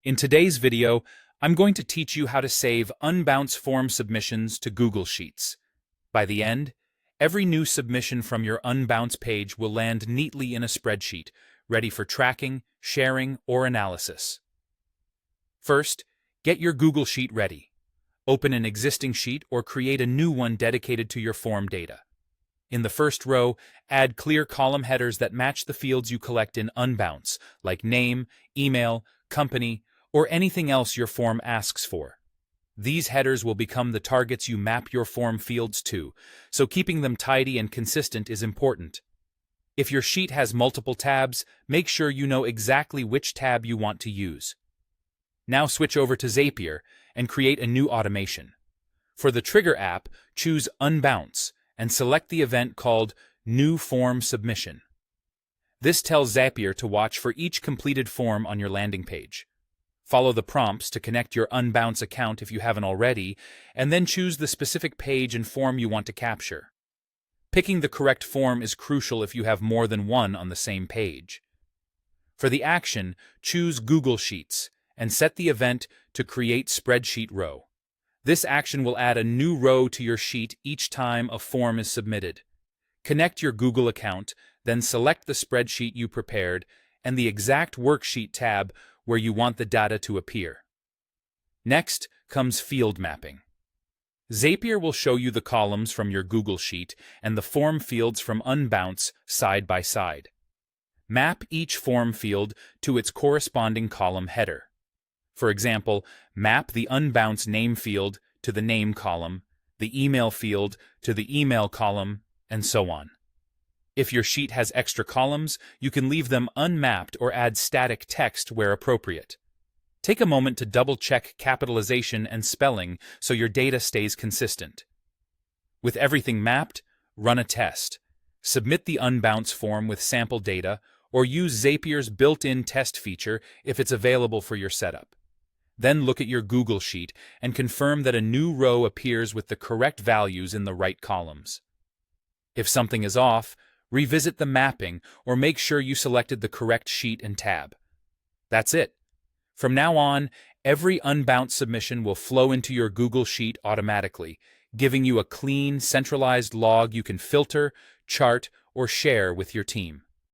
In today's video, I'm going to teach you how to save Unbounce form submissions to Google Sheets. By the end, every new submission from your Unbounce page will land neatly in a spreadsheet, ready for tracking, sharing, or analysis. First, get your Google Sheet ready. Open an existing sheet or create a new one dedicated to your form data. In the first row, add clear column headers that match the fields you collect in Unbounce, like name, email, company, or anything else your form asks for. These headers will become the targets you map your form fields to, so keeping them tidy and consistent is important. If your sheet has multiple tabs, make sure you know exactly which tab you want to use. Now switch over to Zapier and create a new automation. For the Trigger app, choose Unbounce and select the event called New Form Submission. This tells Zapier to watch for each completed form on your landing page. Follow the prompts to connect your Unbounce account if you haven't already, and then choose the specific page and form you want to capture. Picking the correct form is crucial if you have more than one on the same page. For the action, choose Google Sheets and set the event to Create Spreadsheet Row. This action will add a new row to your sheet each time a form is submitted. Connect your Google account, then select the spreadsheet you prepared and the exact worksheet tab where you want the data to appear. Next comes field mapping. Zapier will show you the columns from your Google Sheet and the form fields from Unbounce side by side. Map each form field to its corresponding column header. For example, map the Unbounce name field to the name column, the email field to the email column, and so on. If your sheet has extra columns, you can leave them unmapped or add static text where appropriate. Take a moment to double-check capitalization and spelling so your data stays consistent. With everything mapped, run a test. Submit the Unbounce form with sample data, or use Zapier's built-in test feature if it's available for your setup. Then look at your Google Sheet and confirm that a new row appears with the correct values in the right columns. If something is off, revisit the mapping or make sure you selected the correct sheet and tab. That's it. From now on, every Unbounce submission will flow into your Google Sheet automatically, giving you a clean, centralized log you can filter, chart, or share with your team.